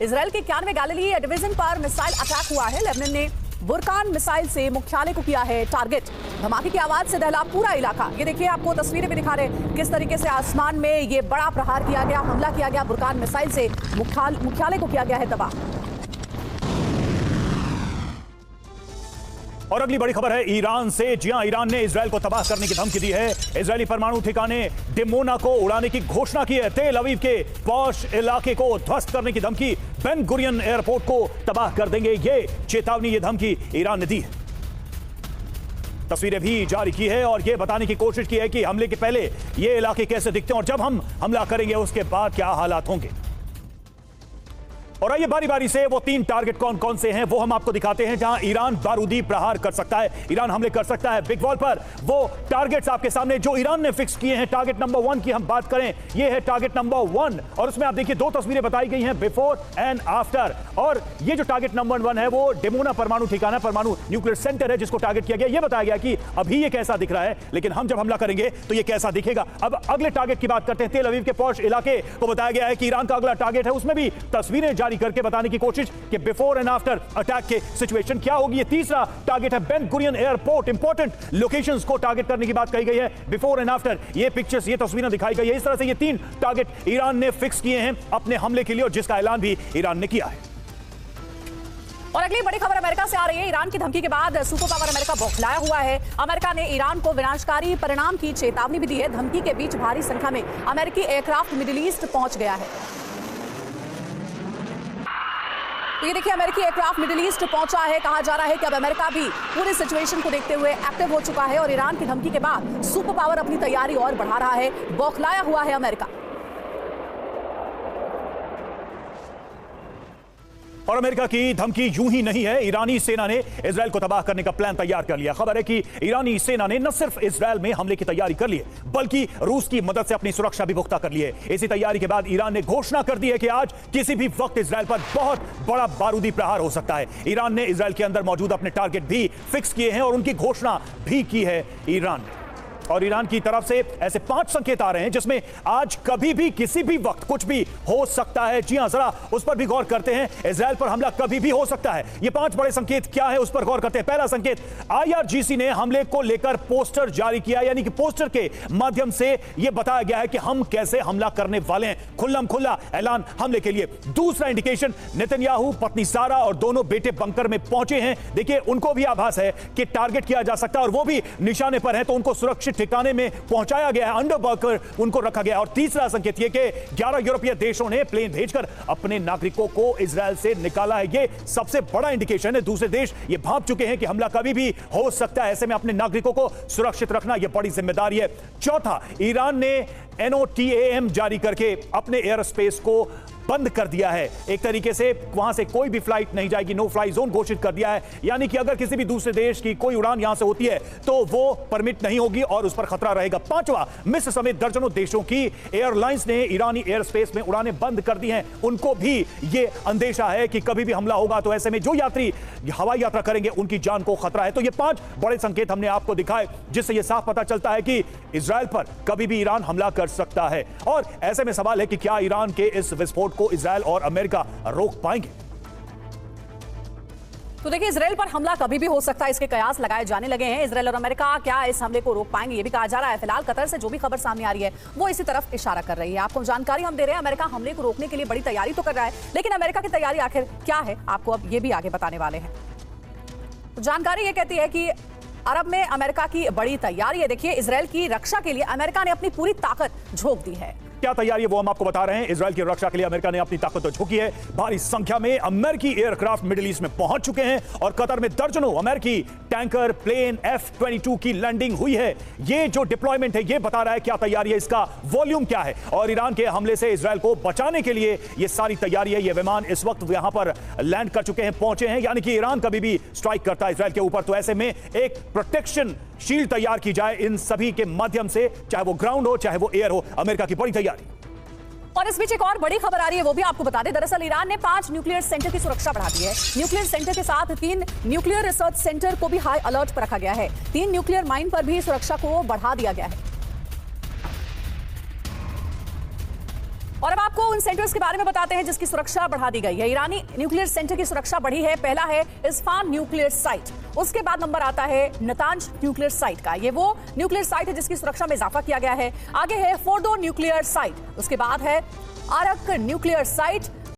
Israel के 91 Galilei division पर missile attack हुआ है। लेबनान ने बुरकान मिसाइल से मुख्यालय को किया है टारगेट। धमाके की आवाज से दहला पूरा इलाका। ये देखिए, आपको तस्वीरें भी दिखा रहे किस तरीके से आसमान में ये बड़ा प्रहार किया गया, हमला किया गया। बुरकान मिसाइल से मुख्यालय को किया गया है तबाह। और अगली बड़ी खबर है ईरान से। जी हां, ईरान ने इजराइल को तबाह करने की धमकी दी है। इजरायली परमाणु ठिकाने डिमोना को उड़ाने की घोषणा की है। तेल अवीव के पॉश इलाके को ध्वस्त करने की धमकी। बेन गुरियन एयरपोर्ट को तबाह कर देंगे, ये चेतावनी, ये धमकी ईरान ने दी है। तस्वीरें भी जारी की है और यह बताने की कोशिश की है कि हमले के पहले ये इलाके कैसे दिखते हैं और जब हम हमला करेंगे उसके बाद क्या हालात होंगे। और आइए बारी बारी से वो 3 टारगेट कौन कौन से हैं वो हम आपको दिखाते हैं जहां ईरान बारूदी प्रहार कर सकता है, ईरान हमले कर सकता है। बिग वॉल पर वो टारगेट्स आपके सामने जो ईरान ने फिक्स किए हैं। टारगेट नंबर 1 की हम बात करें, ये है टारगेट नंबर 1 और उसमें आप देखिए 2 तस्वीरें बताई गई हैं, बिफोर एंड आफ्टर। और ये जो टारगेट नंबर 1 है वो डिमोना परमाणु ठिकाना, परमाणु न्यूक्लियर सेंटर है जिसको टारगेट किया गया। ये बताया गया कि अभी ये कैसा दिख रहा है, लेकिन हम जब हमला करेंगे तो ये कैसा दिखेगा। अब अगले टारगेट की बात करते हैं। तेल अवीव के पॉश इलाके को बताया गया है कि ईरान का अगला टारगेट है। उसमें भी तस्वीरें जारी करके बताने की कि बिफोर एंड आफ्टर अटैक के सिचुएशन क्या होगी। ये तीसरा टारगेट है Ben Gurion airport. Important locations को टारगेट करने की बात कही गई है। बिफोर एंड आफ्टर ये पिक्चर्स, ये तस्वीरें दिखाई गई है। इस तरह से ये 3 टारगेट ईरान ने फिक्स किए हैं अपने हमले के लिए और जिसका ऐलान भी ईरान ने किया है। और अगली बड़ी खबर अमेरिका से आ रही है। ईरान की धमकी के बाद सुपर पावर अमेरिका बौखलाया हुआ है। अमेरिका ने ईरान को विनाशकारी परिणाम की चेतावनी भी दी है। धमकी के बीच भारी संख्या में अमेरिकी एयरक्राफ्ट मिडिल ईस्ट पहुंच गया है। तो ये देखिए, अमेरिकी एयरक्राफ्ट मिडिल ईस्ट पहुंचा है। कहा जा रहा है कि अब अमेरिका भी पूरी सिचुएशन को देखते हुए एक्टिव हो चुका है और ईरान की धमकी के बाद सुपर पावर अपनी तैयारी और बढ़ा रहा है। बौखलाया हुआ है अमेरिका। और अमेरिका की धमकी यूं ही नहीं है। ईरानी सेना ने इजराइल को तबाह करने का प्लान तैयार कर लिया। खबर है कि ईरानी सेना ने न सिर्फ इजराइल में हमले की तैयारी कर ली है, बल्कि रूस की मदद से अपनी सुरक्षा भी पुख्ता कर ली है। इसी तैयारी के बाद ईरान ने घोषणा कर दी है कि आज किसी भी वक्त इजराइल पर बहुत बड़ा बारूदी प्रहार हो सकता है। ईरान ने इजराइल के अंदर मौजूद अपने टारगेट भी फिक्स किए हैं और उनकी घोषणा भी की है ईरान ने। और ईरान की तरफ से ऐसे 5 संकेत आ रहे हैं जिसमें आज कभी भी किसी भी वक्त कुछ भी हो सकता है। जी हां, जरा उस पर भी गौर करते हैं। इजराइल पर हमला कभी भी हो सकता है। ये 5 बड़े संकेत क्या है उस पर गौर करते हैं। पहला संकेत, IRGC ने हमले को लेकर पोस्टर जारी किया, यानी कि पोस्टर के माध्यम से यह बताया गया है कि हम कैसे हमला करने वाले हैं। खुल्लम खुल्ला ऐलान हमले के लिए। दूसरा इंडिकेशन, नेतन्याहू, पत्नी सारा और दोनों बेटे बंकर में पहुंचे हैं। देखिए, उनको भी आभास है कि टारगेट किया जा सकता है और वो भी निशाने पर है, तो उनको सुरक्षित ठिकाने में पहुंचाया गया है, अंडर बंकर उनको रखा गया है। और तीसरा संकेत यह कि 11 यूरोपीय देशों ने प्लेन भेजकर अपने नागरिकों को इजराइल से निकाला है। यह सबसे बड़ा इंडिकेशन है। दूसरे देश ये भांप चुके हैं कि हमला कभी भी हो सकता है। ऐसे में अपने नागरिकों को सुरक्षित रखना यह बड़ी जिम्मेदारी है। चौथा, ईरान ने NOTAM जारी करके अपने एयर स्पेस को बंद कर दिया है। एक तरीके से वहां से कोई भी फ्लाइट नहीं जाएगी, नो फ्लाई जोन घोषित कर दिया है। यानी कि अगर किसी भी दूसरे देश की कोई उड़ान यहां से होती है तो वो परमिट नहीं होगी और उस पर खतरा रहेगा। पांचवा, मिस्र समेत दर्जनों देशों की एयरलाइंस ने ईरानी एयर स्पेस में उड़ानें बंद कर दी हैं। उनको भी ये अंदेशा है कि कभी भी हमला होगा तो ऐसे में जो यात्री हवाई यात्रा करेंगे उनकी जान को खतरा है। तो ये 5 बड़े संकेत हमने आपको दिखाए जिससे यह साफ पता चलता है कि इजराइल पर कभी भी ईरान हमला कर सकता है। और ऐसे में सवाल है कि क्या ईरान के इस विस्फोट को इजराइल और अमेरिका रोक पाएंगे? तो देखिए, इजराइल पर हमला कभी भी हो सकता है, इसके कयास लगाए जाने लगे हैं। इजराइल और अमेरिका क्या इस हमले को रोक पाएंगे, ये भी कहा जा रहा है। फिलहाल कतर से जो भी खबर सामने आ रही है वो इसी तरफ इशारा कर रही है। आपको जानकारी हम दे रहे हैं, अमेरिका हमले को रोकने के लिए बड़ी तैयारी तो कर रहा है, लेकिन अमेरिका की तैयारी आखिर क्या है आपको अब ये भी आगे बताने वाले हैं। तो जानकारी ये कहती है कि अरब में अमेरिका की बड़ी तैयारी है। देखिए, इजराइल की रक्षा के लिए अमेरिका ने अपनी पूरी ताकत झोंक दी है। क्या तैयारी है वो हम आपको बता रहे हैं। इजराइल की रक्षा के लिए अमेरिका ने अपनी ताकत तो झोंकी है। भारी संख्या में अमेरिकी एयरक्राफ्ट मिडिल ईस्ट में पहुंच चुके हैं और कतर में दर्जनों अमेरिकी टैंकर, प्लेन F-22 की लैंडिंग हुई है। ये जो डिप्लॉयमेंट है ये बता रहा है क्या तैयारी है, इसका वॉल्यूम क्या है। और ईरान के हमले से इजराइल को बचाने के लिए ये सारी तैयारी है। ये विमान इस वक्त यहां पर लैंड कर चुके हैं, पहुंचे हैं। यानी कि ईरान कभी भी स्ट्राइक करता है इजराइल के ऊपर तो ऐसे में एक प्रोटेक्शन शील्ड तैयार की जाए इन सभी के माध्यम से, चाहे वो ग्राउंड हो चाहे वो एयर हो। अमेरिका की बड़ी तैयारी। और इस बीच एक और बड़ी खबर आ रही है, वो भी आपको बता दें। दरअसल ईरान ने 5 न्यूक्लियर सेंटर की सुरक्षा बढ़ा दी है। न्यूक्लियर सेंटर के साथ 3 न्यूक्लियर रिसर्च सेंटर को भी हाई अलर्ट पर रखा गया है। 3 न्यूक्लियर माइन पर भी सुरक्षा को बढ़ा दिया गया है। और अब आपको आपको उन सेंटर्स के बारे में बताते हैं जिसकी सुरक्षा बढ़ा दी गई है। ईरानी न्यूक्लियर सेंटर की सुरक्षा बढ़ी है। पहला है इस्फान न्यूक्लियर साइट, उसके बाद नंबर आता है नतांज न्यूक्लियर साइट का। ये वो न्यूक्लियर साइट है जिसकी सुरक्षा में इजाफा किया गया है। आगे है फोर्डो न्यूक्लियर साइट, उसके बाद है आरक न्यूक्लियर साइट,